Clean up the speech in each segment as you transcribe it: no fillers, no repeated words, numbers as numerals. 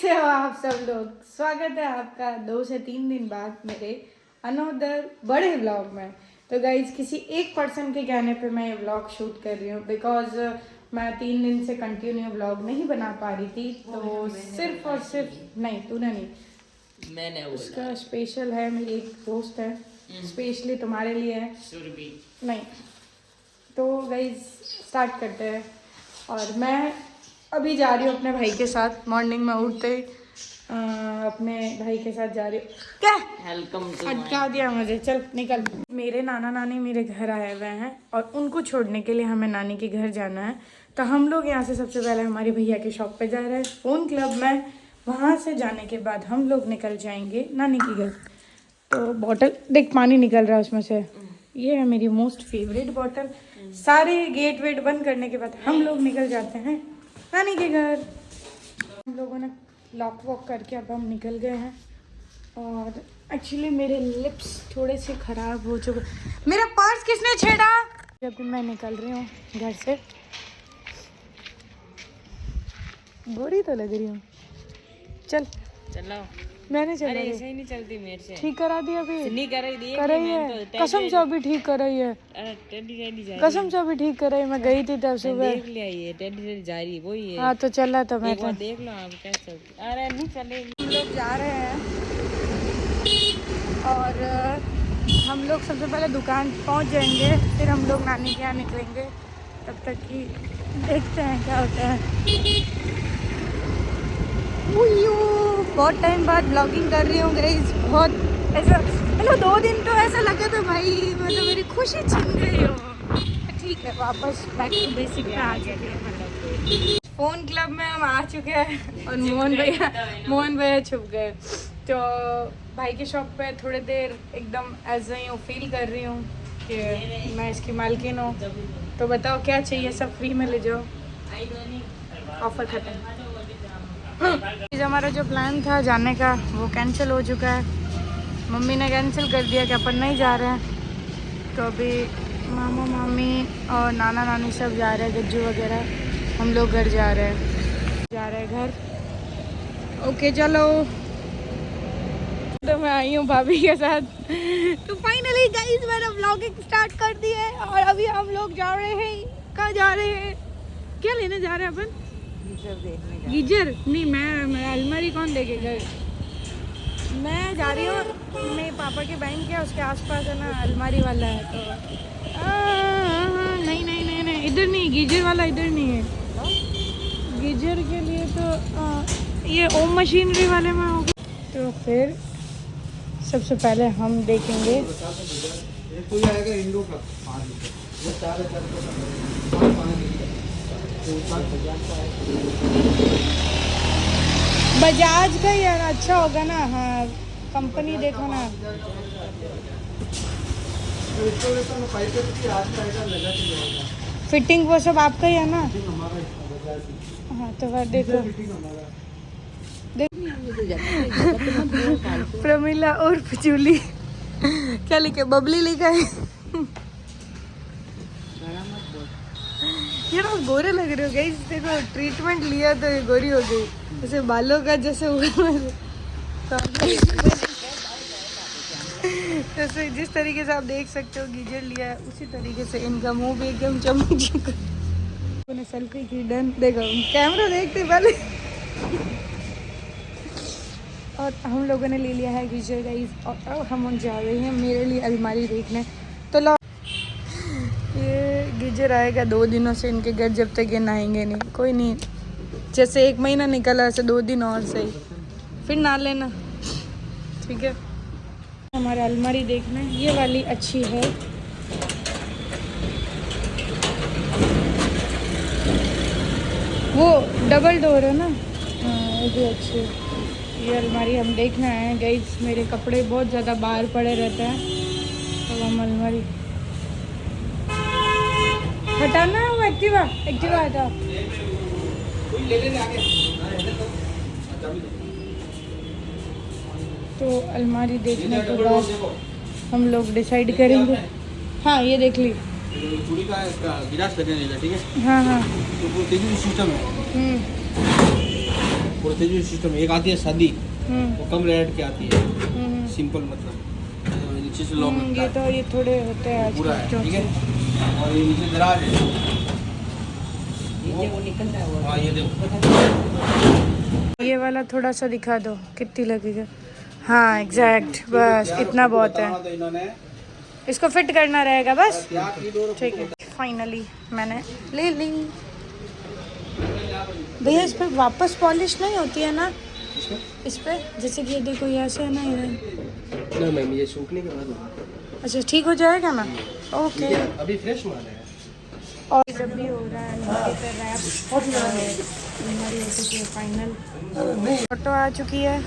कैसे हो आप सब लोग। स्वागत है आपका 2 से 3 दिन बाद मेरे अनदर बड़े व्लॉग में। तो गाइज किसी एक पर्सन के कहने पे मैं ये व्लॉग शूट कर रही हूँ बिकॉज मैं 3 दिन से कंटिन्यू व्लॉग नहीं बना पा रही थी। तो सिर्फ और सिर्फ नहीं, तूने नहीं, मैंने उसका स्पेशल है। मेरी एक दोस्त है, स्पेशली तुम्हारे लिए है। नहीं तो गाइज स्टार्ट करते हैं। और मैं अभी जा रही हूँ अपने भाई के साथ। मॉर्निंग में उठते ही अपने भाई के साथ जा रही हूँ। क्या वेलकम अटका दिया मुझे, चल निकल। मेरे नाना नानी मेरे घर आए हुए हैं और उनको छोड़ने के लिए हमें नानी के घर जाना है। तो हम लोग यहाँ से सबसे पहले हमारे भैया के शॉप पे जा रहे हैं फ़ोन क्लब में। वहाँ से जाने के बाद हम लोग निकल जाएंगे नानी के घर। तो बॉटल देख, पानी निकल रहा है उसमें से। ये है मेरी मोस्ट फेवरेट बॉटल। सारे गेट वेट बंद करने के बाद हम लोग निकल जाते हैं नानी के घर। हम लोगों ने लॉक वॉक करके अब हम निकल गए हैं। और एक्चुअली मेरे लिप्स थोड़े से ख़राब हो चुके। मेरा पर्स किसने छेड़ा? जब मैं निकल रही हूँ घर से, बुरी तो लग रही हूँ। चल चलो। मैंने चल अरे ऐसे ही नहीं चलती मेरे से। ठीक करा दिया अभी। नहीं कर रही है कसम से अभी ठीक कर रही है। कसम से अभी ठीक कर रही है। मैं गई थी तब सुबह। देख लिया ये टेडी जा रही है वही है। हाँ तो चला तो मैं एक बार देख लो आप कैसे। अरे नहीं चलेगी। हम लोग जा रहे हैं और हम लोग सबसे पहले दुकान पहुंच जाएंगे, फिर हम लोग नानी के यहाँ निकलेंगे। तब तक की देखते हैं क्या होता है। बहुत टाइम बाद ब्लॉगिंग कर रही हूँ गाइस। बहुत ऐसा मतलब 2 दिन तो ऐसा लगा था भाई, मतलब मेरी खुशी छिन गई हो। ठीक है, वापस बैक टू बेसिक पे आ गए। फ़ोन क्लब में हम आ चुके हैं और मोहन भैया छुप गए। तो भाई के शॉप पे थोड़ी देर एकदम ऐसा ही हूँ, फील कर रही हूँ कि मैं इसकी मालकिन हूँ। तो बताओ क्या चाहिए, सब फ्री में ले जाओ, ऑफर खत्म। हमारा जो प्लान था जाने का वो कैंसिल हो चुका है। मम्मी ने कैंसिल कर दिया कि अपन नहीं जा रहे हैं। तो अभी मामा मामी और नाना नानी सब जा रहे हैं, गज्जू वगैरह। हम लोग घर जा रहे हैं घर। ओके चलो। तो मैं आई हूँ भाभी के साथ। तो फाइनली गाइस मैंने व्लॉगिंग स्टार्ट कर दी है और अभी हम लोग जा रहे हैं। कहाँ जा रहे हैं, क्या लेने जा रहे हैं अपन? गीजर नहीं, मैं अलमारी कौन लेके गए। मैं जा रही हूँ, मेरे पापा के बैंक है उसके आसपास है ना अलमारी वाला है। तो नहीं नहीं नहीं नहीं, इधर नहीं, गीजर वाला इधर नहीं है। गीजर के लिए तो ये ओम मशीनरी वाले में होगा। तो फिर सबसे पहले हम देखेंगे बजाज का यार, अच्छा होगा ना। हाँ कंपनी देखो ना। फिटिंग वो सब आपका ही है ना? हाँ तो फिर देखो प्रमिला और पचूली क्या लिखे, बबली लिखा है। यार आप गोरे लग रहे हो गाइस, देखो ट्रीटमेंट लिया तो ये गोरी हो गई। जैसे बालों का जैसे हुआ जैसे जिस तरीके से आप देख सकते हो गीजर लिया है उसी तरीके से इनका मुंह भी एकदम चमक। उन्हें सेल्फी की डन। देखो कैमरा देखते पहले। और हम लोगों ने ले लिया है गीजर गाइस और अब हम जा रहे हैं मेरे लिए अलमारी देखने। तो लो ये गीजर आएगा 2 दिनों से इनके घर, जब तक ये नहाएंगे नहीं। कोई नहीं, जैसे 1 महीना निकला ऐसे 2 दिन और सही, फिर नहा लेना, ठीक है। हमारा अलमारी देखना है, ये वाली अच्छी है। वो डबल डोर है ना, हाँ ये भी अच्छी है। ये अलमारी हम देखना है गाइस। मेरे कपड़े बहुत ज़्यादा बाहर पड़े रहते हैं तो हम अलमारी हटाना है। वो एक्टिवा हटा। तो अलमारी देखने के बाद हम लोग डिसाइड करेंगे। हाँ ये देख ली, चूड़ी का गिलास लगने देगा, ठीक है। हाँ हाँ तो वो तीन सिस्टम है। पूरा होते जो सिस्टम, एक आती है सादी, वो कम रेट की आती है, सिंपल मतलब नीचे से लॉन्ग ये तो ये थोड़े होते हैं पूरा है, आजकल ठीक है। और ये नीचे दराज है, वो निकलता है वो। हाँ ये देखो, ये वाला थोड़ा सा दिखा दो कितनी लगेगा। हाँ एग्जैक्ट, बस इतना बहुत है, तो इन्होंने इसको फिट करना रहेगा बस। क्या की डोर ठीक है, फाइनली मैंने ले ली। भैया इस पर वापस पॉलिश नहीं होती है ना, इस पे जैसे कि ये देखो ये ऐसे है ना, ये ना मैम, ये सूखने के बाद अच्छा ठीक हो जाएगा ना, ओके। अभी फ्रेश माल है। और जब भी हो रहा है अलमारी पे रैप, अलमारी हो चुकी है फाइनल। ऑटो आ चुकी है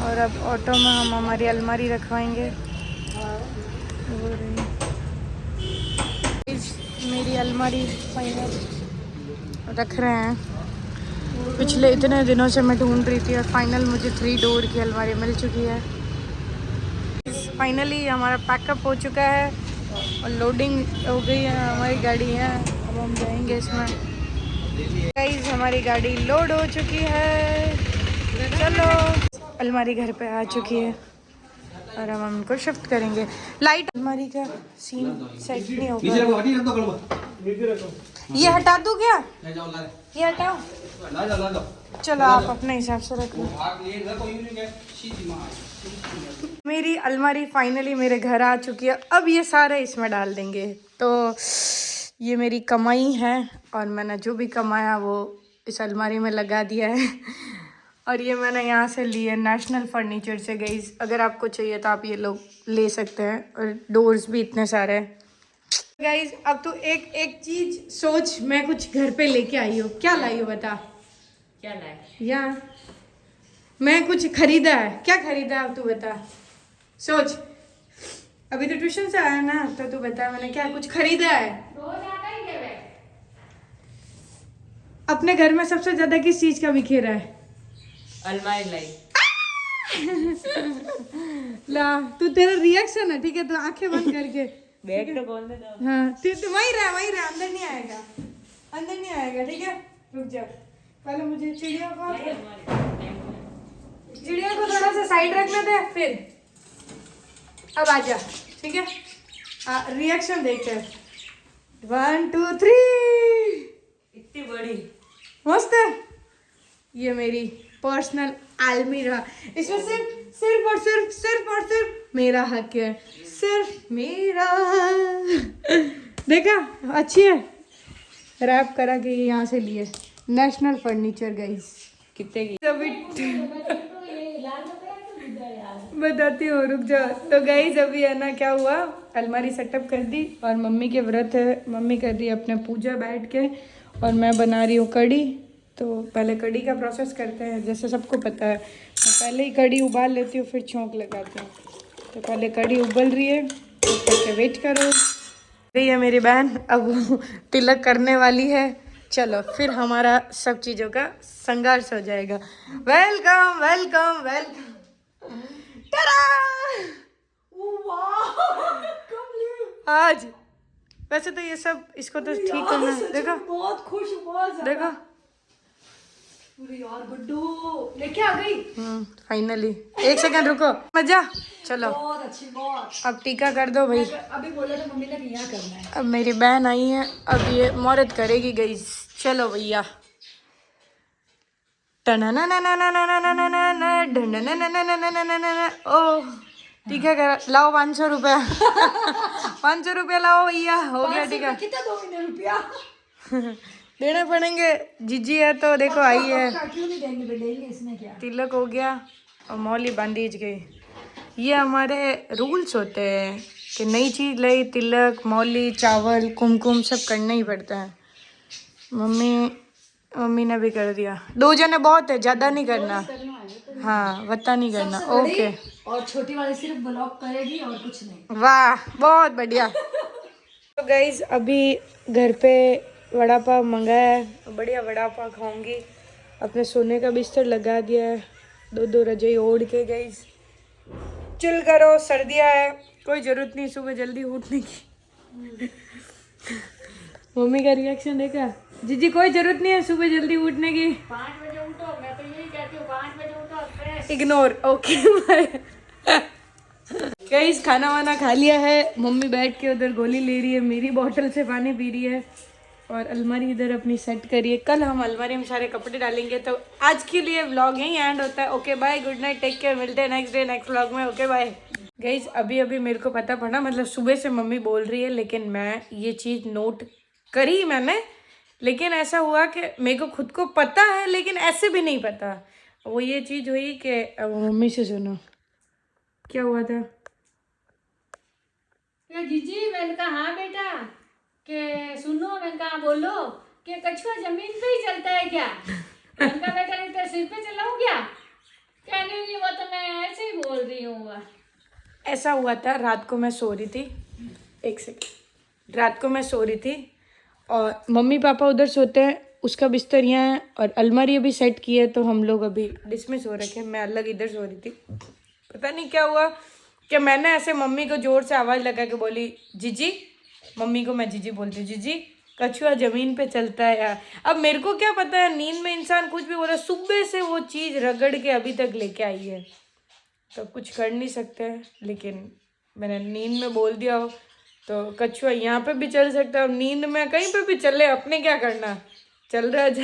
और अब ऑटो में हम हमारी अलमारी रखवाएंगे। हो रही मेरी अलमारी फाइनल रख रहे हैं। पिछले इतने दिनों से मैं ढूंढ रही थी और फाइनल मुझे 3 डोर की अलमारी मिल चुकी है। फाइनली हमारा पैकअप हो चुका है और लोडिंग हो गई है हमारी गाड़ी है। अब हम जाएंगे इसमें। गाइस हमारी गाड़ी लोड हो चुकी है, चलो। अलमारी घर पे आ चुकी है और अब हम इनको शिफ्ट करेंगे। लाइट अलमारी का सीन सेट नहीं हो गया, ये हटा दूँ क्या, ये हटाओ, चलो आप अपने हिसाब से रख लो। मेरी अलमारी फाइनली मेरे घर आ चुकी है। अब ये सारे इसमें डाल देंगे। तो ये मेरी कमाई है और मैंने जो भी कमाया वो इस अलमारी में लगा दिया है। और ये मैंने यहाँ से ली है नेशनल फर्नीचर से। गाइस अगर आपको चाहिए तो आप ये लोग ले सकते हैं, और डोर्स भी इतने सारे हैं। गाइस अब तो एक एक चीज सोच, मैं कुछ घर पे लेके आई हूँ। क्या लाई हो बता, क्या लाए? या मैं कुछ खरीदा है, क्या खरीदा अब तू बता, सोच। अभी तो ट्यूशन से आया ना, तो तू बता मैंने क्या कुछ खरीदा है। अपने घर में सबसे ज्यादा किस चीज का बिखेरा है? अलमारी लाई। ला तू, तेरा रिएक्शन है ठीक है, तो आंखें बंद करके बैग तो खोल दे दो। हाँ तू वहीं रह, अंदर नहीं आएगा, अंदर नहीं आएगा, ठीक है। रुक जा, पहले मुझे चिड़िया को थोड़ा सा साइड रखने दे, फिर अब आ जा, ठीक है। रिएक्शन देखते हैं, 1 2 3। इतनी बड़ी मस्त है। ये मेरी पर्सनल अलमीरा, इसमें सिर्फ मेरा हक है, सिर्फ मेरा। देखा अच्छी है, रैप करा के यहाँ से लिए, नेशनल फर्नीचर गाइस। कितने की? बताती हूँ, रुक जाओ। तो गाइस अभी है ना क्या हुआ, अलमारी सेटअप कर दी और मम्मी के व्रत है, मम्मी कर रही है अपने पूजा बैठ के और मैं बना रही हूँ कढ़ी। तो पहले कढ़ी का प्रोसेस करते हैं, जैसे सबको पता है मैं पहले ही कढ़ी उबाल लेती हूँ फिर छौंक लगाती हूँ। तो पहले कढ़ी उबल रही है, तो करके वेट करो। रही है मेरी बहन, अब वो तिलक करने वाली है। चलो फिर हमारा सब चीज़ों का संघर्ष हो जाएगा। Welcome welcome welcome. आज वैसे तो ये सब इसको तो ठीक करना है। देखो बहुत खुश हूँ, बहुत देखो यार गुड्डू लेके आ गई। फाइनली। 1 सेकंड रुको, मजा। चलो बहुत अच्छी, बहुत। अब टीका कर दो भाई। अभी बोला था मम्मी ने कि यहाँ करना है। अब मेरी बहन आई है, अब ये मुहूर्त करेगी गई। चलो भैया। ओ टीका कर, लाओ 500 रुपया। 500 रुपया लाओ भैया, हो गया टीका। कितना दोगे रुपया? देने पड़ेंगे, जीजी है तो देखो आई है। क्यों नहीं देंगे, देंगे, इसमें क्या। तिलक हो गया और मौली बांधीज गई। ये हमारे रूल्स होते हैं कि नई चीज़ लाई, तिलक, मौली, चावल, कुमकुम सब करना ही पड़ता है। मम्मी ने भी कर दिया। 2 जने बहुत है, ज़्यादा नहीं करना। हाँ वत्ता नहीं करना। ओके। और छोटी वाली सिर्फ ब्लॉक करेगी और कुछ नहीं। वाह बहुत बढ़िया। तो गाइज अभी घर पे वड़ा पाव मंगाया है, बढ़िया वड़ा पाव खाऊंगी। अपने सोने का बिस्तर लगा दिया है, 2 रजाई ओढ़ के। गाइज चिल करो, सर्दियाँ है, कोई ज़रूरत नहीं सुबह जल्दी उठने की। मम्मी का रिएक्शन देखा, जीजी कोई जरूरत नहीं है सुबह जल्दी उठने की। 5 बजे उठो, मैं तो यही कहती हूँ 5 बजे उठो फ्रेश। इग्नोर। ओके गाइस खाना वाना खा लिया है, मम्मी बैठ के उधर गोली ले रही है, मेरी बोतल से पानी पी रही है और अलमारी इधर अपनी सेट करिए। कल हम अलमारी में सारे कपड़े डालेंगे। तो आज के लिए व्लॉग यहीं एंड होता है। Okay bye, good night, take care, मिलते हैं नेक्स्ट डे नेक्स्ट व्लॉग में। Okay bye guys. अभी अभी मेरे को पता पड़ा, मतलब सुबह से मम्मी बोल रही है लेकिन मैं ये चीज़ नोट करी मैंने, लेकिन ऐसा हुआ कि मेरे को खुद को पता है लेकिन ऐसे भी नहीं पता। वो ये चीज़ हुई कि मम्मी से सुनो क्या हुआ था। क्या जीजी? मैंने कहा हाँ बेटा, के सुनो, मैंने कहा बोलो, कि कछुआ जमीन पे ही चलता है क्या? मैंने कहा बेटा नहीं तो सिर पे चलाऊं क्या? कहने नहीं, वो तो मैं ऐसे ही बोल रही हूँ। ऐसा हुआ था, रात को मैं सो रही थी, एक सेकंड, रात को मैं सो रही थी और मम्मी पापा उधर सोते हैं, उसका बिस्तर यहाँ है और अलमारी अभी सेट की है, तो हम लोग अभी डिसमिस हो रखे हैं, मैं अलग इधर सो रही थी। पता नहीं क्या हुआ कि मैंने ऐसे मम्मी को जोर से आवाज़ लगा के बोली जीजी, मम्मी को मैं जीजी बोलती हूँ, जीजी कछुआ ज़मीन पे चलता है यार। अब मेरे को क्या पता है, नींद में इंसान कुछ भी बोला, सुबह से वो चीज़ रगड़ के अभी तक लेके आई है, तो कुछ कर नहीं सकते हैं। लेकिन मैंने नींद में बोल दिया हो तो कछुआ यहाँ पे भी चल सकता है, नींद में कहीं पे भी चले, अपने क्या करना। चल रहा है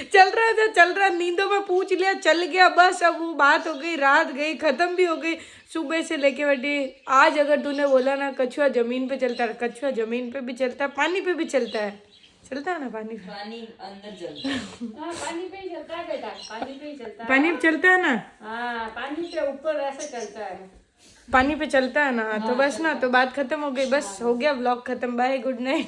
चल रहा है, नींदों में पूछ लिया, चल गया, बस अब वो बात हो गई, रात गई, ख़त्म भी हो गई। सुबह से लेके बैठी, आज अगर तूने बोला ना कछुआ ज़मीन पे चलता है, कछुआ ज़मीन पे भी चलता है, पानी पे भी चलता है ना, पानी पे, पानी अंदर चलता है। हाँ पानी पे ही चलता है बेटा, पानी पे ही चलता है। पानी पे चलता है ना, हाँ पानी पे ऊपर ऐसे चलता है। पानी पे चलता है ना, तो बस ना, तो बात खत्म हो गई, बस हो गया व्लॉग खत्म, बाय गुड नाइट।